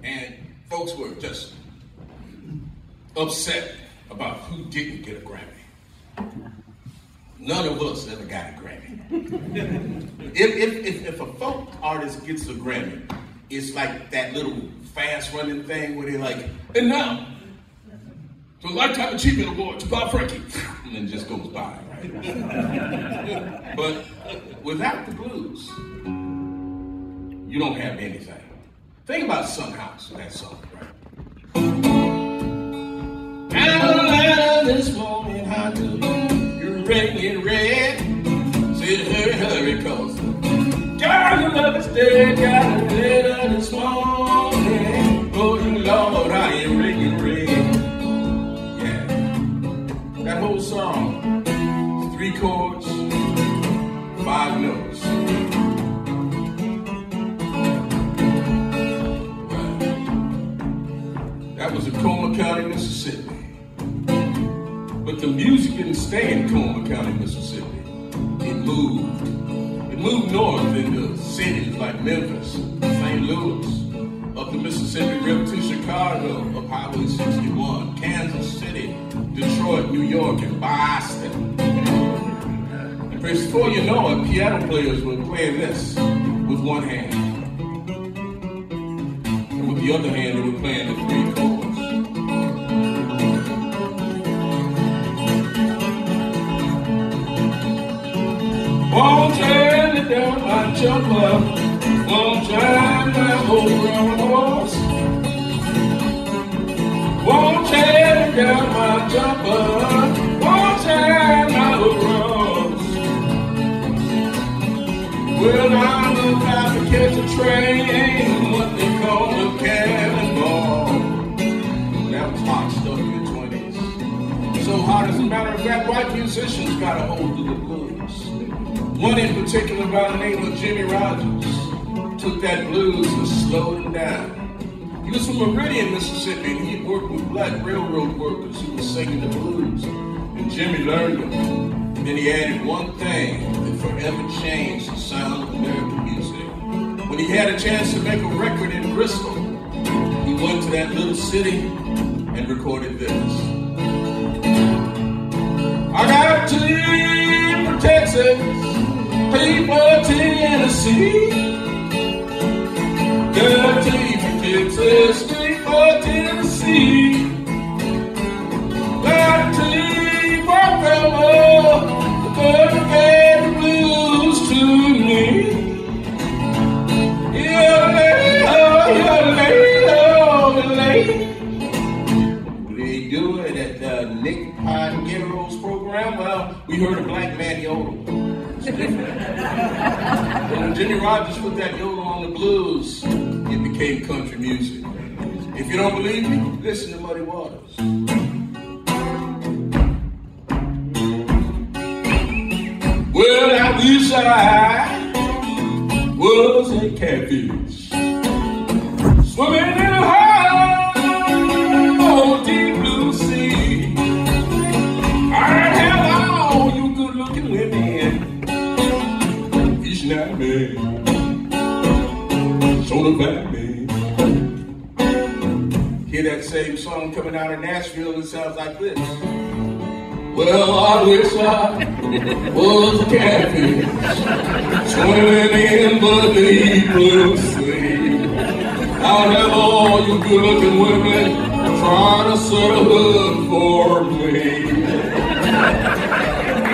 And folks were just upset about who didn't get a Grammy. None of us ever got a Grammy. If a folk artist gets a Grammy, it's like that little fast-running thing where they're like, and now, the Lifetime Achievement Award to Bob Frankie, and then just goes by, right? But without the blues, you don't have anything. Think about Sun House, that song, right? Carolina, this morning, how do you're ringing red? Said hurry, hurry, cause girl, your love is dead. Got a letter this morning. Oh, Lord, I am ringing red. Yeah, that whole song, 3 chords, 5 notes. That was in Coleman County, Mississippi. But the music didn't stay in Coleman County, Mississippi. It moved. It moved north into cities like Memphis, St. Louis, up the Mississippi River to Chicago, up Highway 61, Kansas City, Detroit, New York, and Boston. And before you know it, piano players were playing this with one hand. And with the other hand, they were playing the 3 chords. Won't turn it down my jumper, won't drive my old brown horse. Won't turn it down my jumper, won't drive my old horse. Well, I'm about to catch a train, what they call a cannonball. That was hot stuff in the 20s. So hot, as a matter of fact, white musicians got a hold of the blues. One in particular by the name of Jimmy Rogers took that blues and slowed him down. He was from Meridian, Mississippi, and he worked with black railroad workers who were singing the blues. And Jimmy learned them. And then he added one thing that forever changed the sound of American music. When he had a chance to make a record in Bristol, he went to that little city and recorded this. I got to leave for Texas, people Tennessee. Got to leave for Texas, people Tennessee. Got to leave for Alabama, but the blues to me. We do it at the Nick Pine Ghetto's program. Well, we heard a black man yodel. When Jimmy Rogers put that yodel on the blues, it became country music. If you don't believe me, listen to Muddy Waters. Well, I wish I was a catfish swimming in a whole deep blue sea. I'd have all you good-looking women fishing at me, sort of at me. Hear that same song coming out of Nashville, it sounds like this. Well, I wish I was a catfish swimming in the deep blue sea. I'll have all you good-looking women trying to set a hook for me.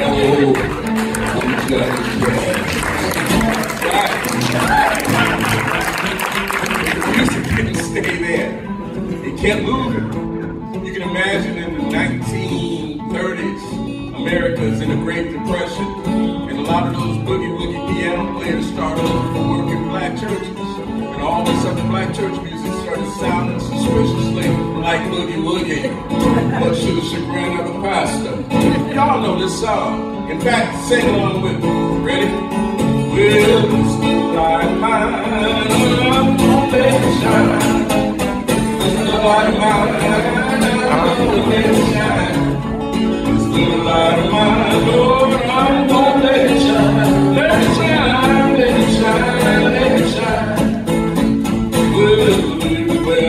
Oh, I'm just the music didn't stay there. It kept moving. You can imagine in the 1930s, America's in the Great Depression, and a lot of those boogie-woogie piano players started looking for work in black churches. And all of a sudden, black church music started sounding suspiciously like boogie-woogie, much to the chagrin of the pastor. Y'all know this song. In fact, sing along with me. Ready? Well, it's the light of mine, I'm gonna let it shine. It's the light of mine, I'm gonna let it shine. It's the light of mine, Lord, I'm gonna let it shine. Let it shine, let it shine, let it shine. Well,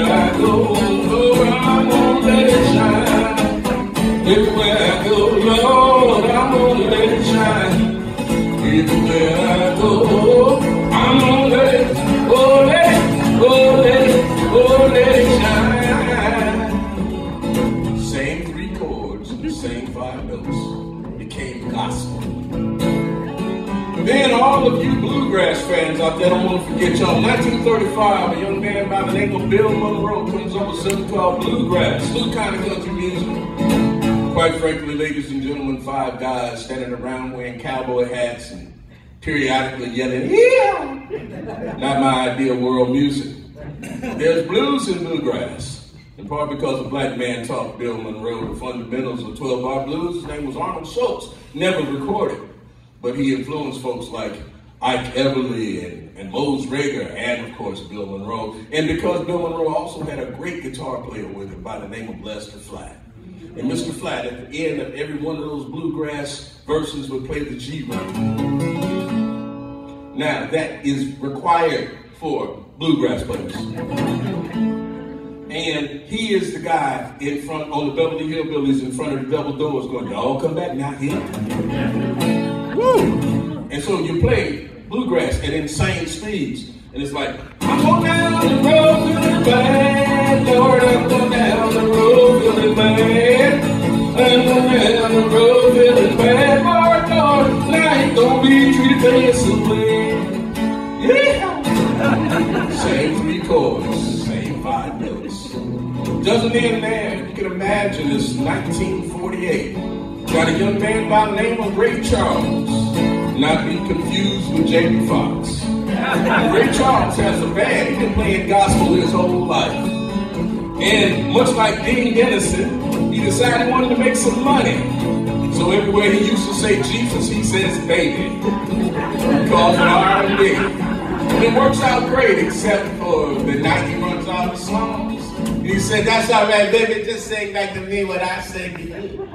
about that. I don't want to forget y'all. 1935, a young man by the name of Bill Monroe comes up with something called bluegrass. New kind of country music. Quite frankly, ladies and gentlemen, 5 guys standing around wearing cowboy hats and periodically yelling, yeah! Not my idea of world music. There's blues and bluegrass. In part because a black man taught Bill Monroe the fundamentals of 12-bar blues. His name was Arnold Schultz. Never recorded, but he influenced folks like Ike Everly and Mose Rager, and of course Bill Monroe. And because Bill Monroe also had a great guitar player with him by the name of Lester Flatt. And Mr. Flatt, at the end of every one of those bluegrass verses, would play the G rhythm. Now, that is required for bluegrass players. And he is the guy in front, on the Beverly Hillbillies in front of the double doors going, y'all come back, not here. Woo! And so you play bluegrass at insane speeds. And it's like, I'm going down the road feeling bad, Lord, I'm going down the road feeling bad. I'm going down the road feeling bad, Lord, and I ain't gonna be treated passively. Yeah! Same 3 chords, same 5 notes. Doesn't end there. You can imagine it's 1948. Got a young man by the name of Ray Charles. Not be confused with Jamie Foxx. Ray Charles has a band. He's been playing gospel his whole life. And much like Dean Dennison, he decided he wanted to make some money. So everywhere he used to say Jesus, he says baby. He calls it R&B. And it works out great, except for the night he runs out of songs. And he said, that's all right, baby, just sing back to me what I sing to you.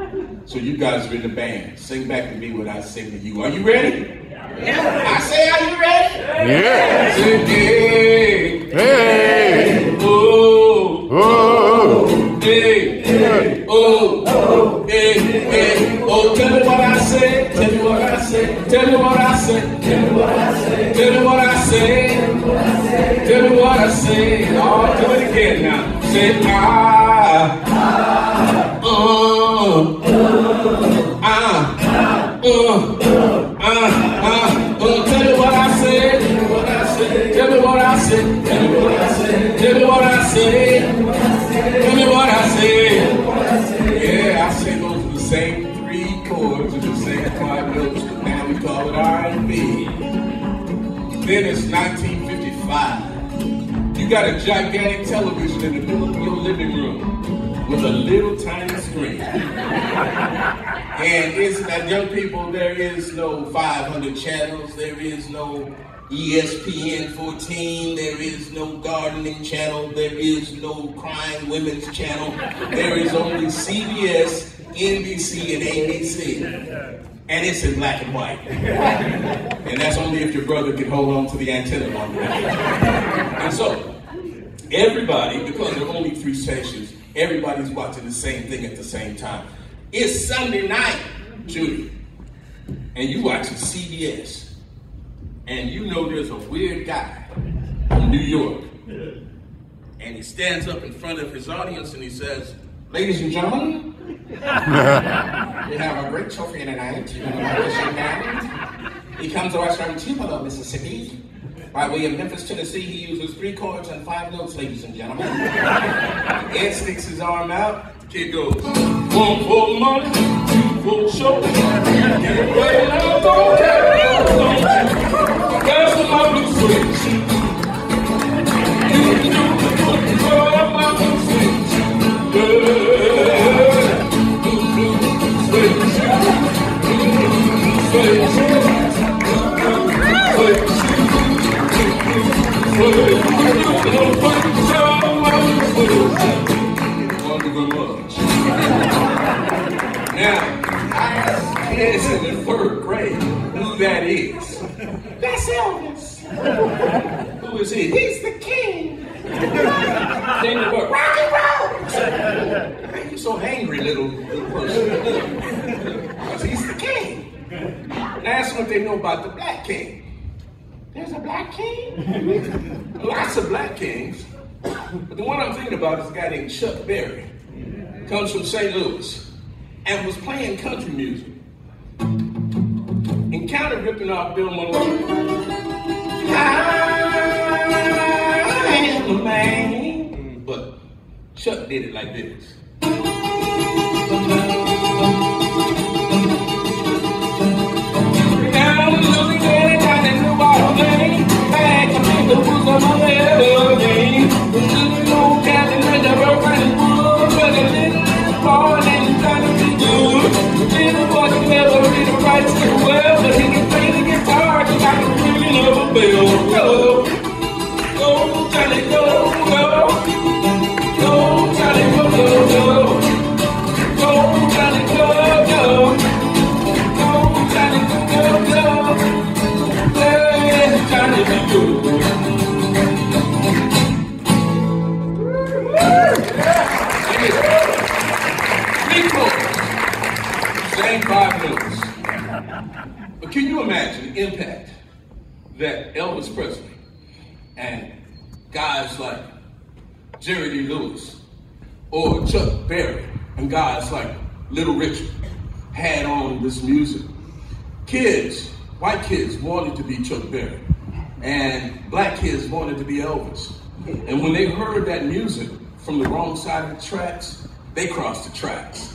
So you guys are in the band. Sing back to me what I sing to you. Are you ready? Yeah. I say, are you ready? Yeah. Say, hey, hey, oh, oh, hey, hey, oh, oh, hey, hey, oh. Tell me what I say. Tell me what I say. Tell me what I say. Tell me what I say. Tell me what I say. Tell me what I say. Oh, do it again now. Say, tell me what I say. Tell me what I say. Tell me what I say. Tell me what I say. Tell me what I say. Tell me what I say. Yeah, I say those are the same 3 chords and the same 5 notes, but now we call it R&B. Then it's 1955. You got a gigantic television in the middle of your living room with a little tiny screen. And isn't that, young people, there is no 500 channels, there is no ESPN 14, there is no gardening channel, there is no crying women's channel, there is only CBS, NBC, and ABC. And it's in black and white. And that's only if your brother can hold on to the antenna long enough. And so, everybody, because there are only 3 stations, everybody's watching the same thing at the same time. It's Sunday night, Judy, and you watching CBS, and you know there's a weird guy from New York, and he stands up in front of his audience and he says, ladies and gentlemen, we have a great show for you tonight. He comes to us from Tupelo, Mississippi. By way of Memphis, Tennessee, he uses 3 chords and 5 notes, ladies and gentlemen. Ed sticks his arm out. The kid goes, 1 for the money, 2 for the show. Get ready now, don't care, don't care. Dance with my blue switch. You can do the throw up my blue switch. Blue, blue, switch. Switch. Now, I asked kids in the 3rd grade who that is. That's Elvis. Who is he? He's the king. Then they go, rock and roll. Why are you so angry, little person? Because he's the king. And ask what they know about the black king. There's a black king? Lots of black kings. But the one I'm thinking about is a guy named Chuck Berry. Comes from St. Louis and was playing country music. And counter ripping off Bill Monroe. am a man. But Chuck did it like this. Same 5 notes. But can you imagine the impact that Elvis Presley and guys like Jerry Lee Lewis or Chuck Berry and guys like Little Richard had on this music? Kids, white kids wanted to be Chuck Berry, and black kids wanted to be Elvis. And when they heard that music from the wrong side of the tracks, they crossed the tracks.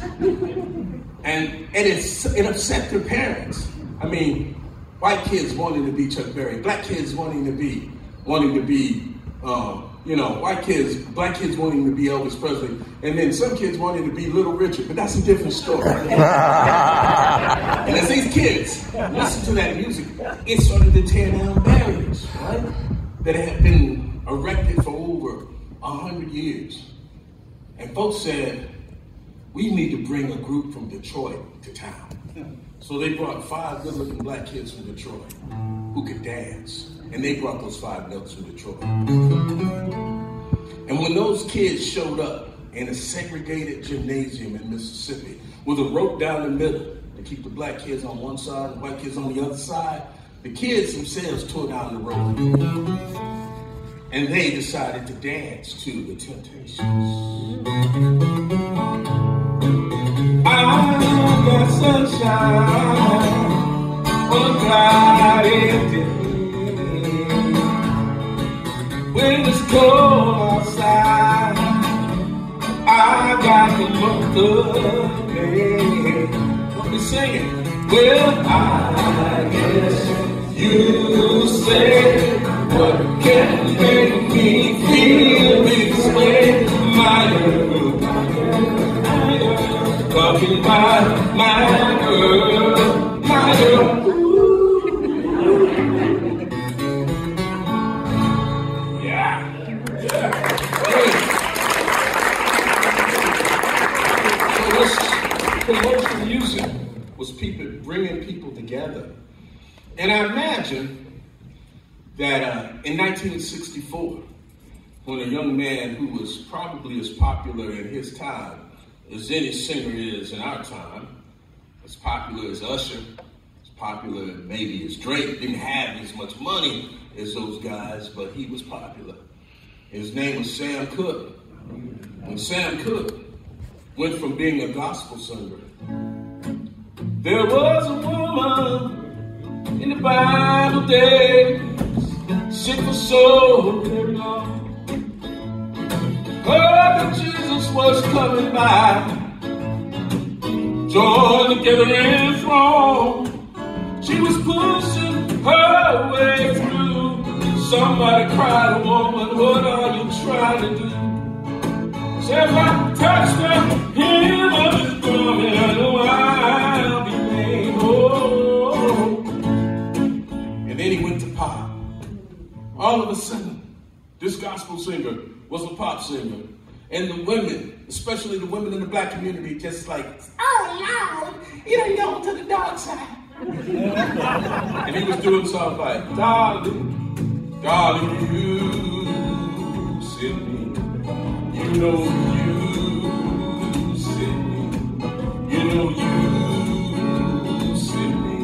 And it upset their parents. I mean, white kids wanting to be Chuck Berry, black kids wanting to be, black kids wanting to be Elvis Presley, and then some kids wanting to be Little Richard, but that's a different story. And as these kids listen to that music, it started to tear down barriers, right? That had been erected for over 100 years. And folks said, we need to bring a group from Detroit to town. So they brought 5 good-looking black kids from Detroit who could dance. And they brought those 5 notes from Detroit. And when those kids showed up in a segregated gymnasium in Mississippi with a rope down the middle to keep the black kids on one side and white kids on the other side, the kids themselves tore down the rope. And they decided to dance to the Temptations. I got sunshine on a cloudy day. When it's cold outside, I got the month of May. What we singing? Well, I guess you say what can make me feel this way, my girl, talking about my girl, my girl. Yeah. So what's the music was people bringing people together. And I imagine that in 1964, when a young man who was probably as popular in his time as any singer is in our time, as popular as Usher, as popular maybe as Drake, didn't have as much money as those guys, but he was popular. His name was Sam Cooke. When Sam Cooke went from being a gospel singer, there was a woman in the Bible days, sick for so very long. Heard that Jesus was coming by, joined the gathering throng. She was pushing her way through. Somebody cried, woman, what are you trying to do? Said, if I touch the hem of his garment, I know I'll be made whole. And then he went to pop. All of a sudden, this gospel singer was a pop singer. And the women, especially the women in the black community, just like, oh Lord, you done gone to the dark side. And he was doing something like, darling, darling, you sent me. You know you sent me. You know you sent me.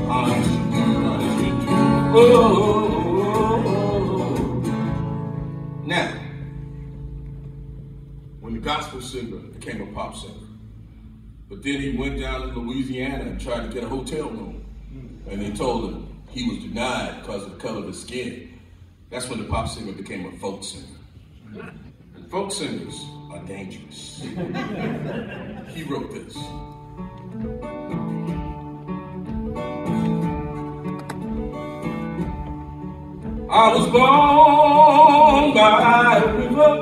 Honest you do. Oh. Now, when the gospel singer became a pop singer, but then he went down to Louisiana and tried to get a hotel room. And they told him, he was denied because of the color of his skin. That's when the pop singer became a folk singer. And folk singers are dangerous. He wrote this. I was born by a river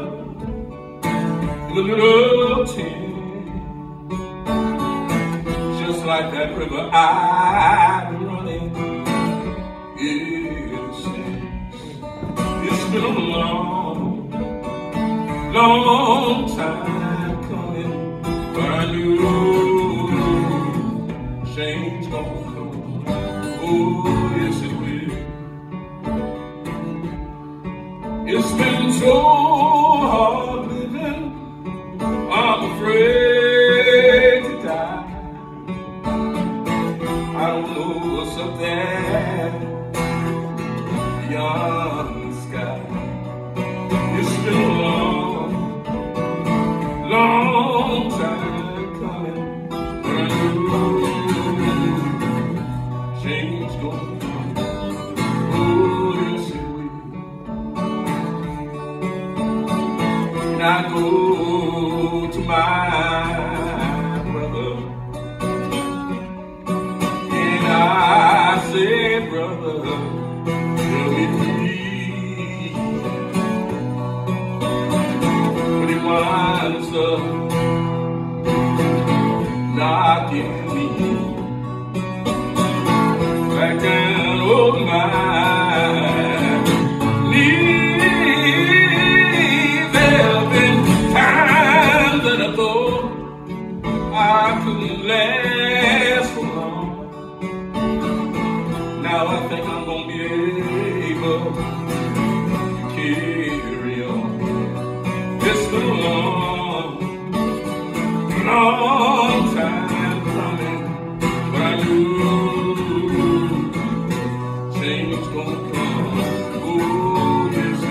in the middle of town. Just like that river I've been running ever since. It's been a long, long time coming, but I knew change gonna come. Oh, yes it will. It's been so hard living, I'm afraid to die. I don't know what's up there beyond the sky. It's been a long, long time coming, but I know change gonna come. Oh, yes it will. And I go to my brother and I say, brother, tell me please. But he winds up knocking me back down over my knees. There have been times that I thought I couldn't last for long. Now I think I'm gonna be able to carry on. It's been a long, long time coming, but I knew change gonna come. Oh, yes it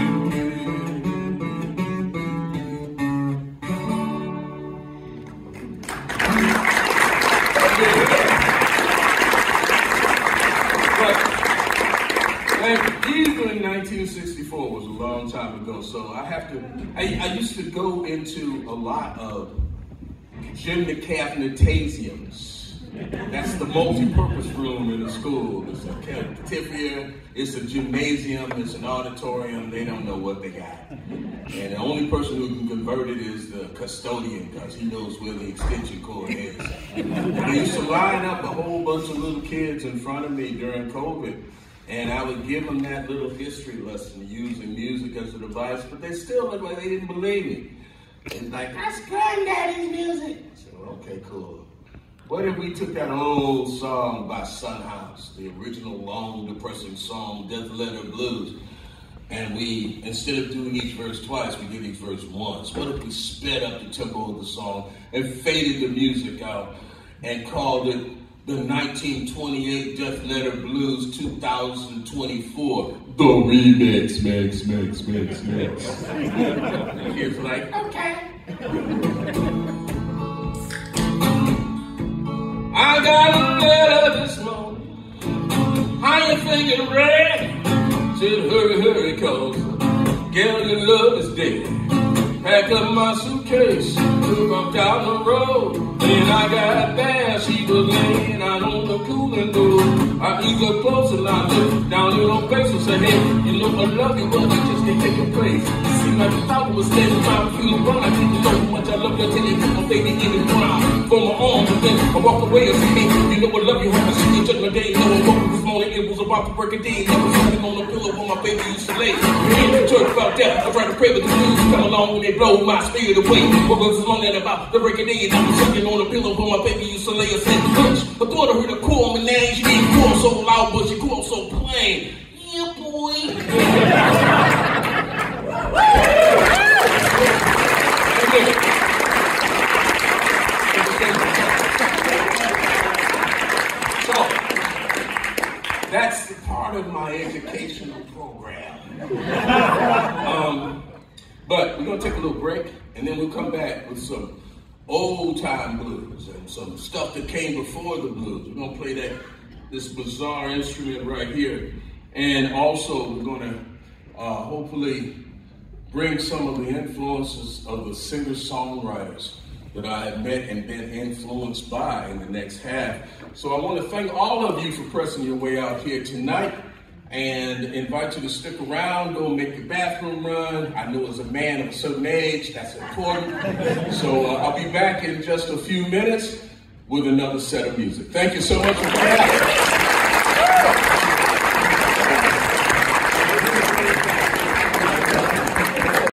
Even 1964 was a long time ago, so I used to go into a lot of gymnasiums. That's the multi-purpose room in a school. It's a cafeteria, it's a gymnasium, it's an auditorium. They don't know what they got. And the only person who can convert it is the custodian, because he knows where the extension cord is. They used to line up a whole bunch of little kids in front of me during COVID. And I would give them that little history lesson using music as a device, but they still looked like they didn't believe me. And like, that's granddaddy's music. I said, well, okay, cool. What if we took that old song by Son House, the original long, depressing song, Death Letter Blues, and we, instead of doing each verse twice, we did each verse once. What if we sped up the tempo of the song and faded the music out and called it the 1928 Death Letter Blues 2024, the remix, mix. The kids were like, okay. I got a letter this morning. How you thinking, Red? Said, hurry, cause girl, your love is dead. Pack up my suitcase, took off down the road. Then I got there, she was laying out on the cooling door. I eased her close and I looked down in her face and said, hey, you know I love you, but you just can't take your place. It seemed like the thought was standing by me feeling wrong. I didn't know how much I love you until you took my baby in the ground. For my arms and then I walked away and said, hey, you know I love you, how I see you judgment day. No one woke this morning, it was about to break a day. I was sitting on the pillow where my baby used to lay. We ain't in church about that, I tried to pray but the blues come along when they blow my spirit away. What was long that about the break of day? I was sitting on the pillow where my baby used to lay. I said, hush, I thought I heard her call my name. She didn't call so loud, but she called so plain. Yeah, boy. So, that's part of my educational program. But we're going to take a little break, and then we'll come back with some old-time blues and some stuff that came before the blues. We're going to play that this bizarre instrument right here. And also we're going to hopefully bring some of the influences of the singer-songwriters that I have met and been influenced by in the next half. So I want to thank all of you for pressing your way out here tonight and invite you to stick around, go make your bathroom run. I know as a man of a certain age, that's important. So I'll be back in just a few minutes with another set of music. Thank you so much for coming.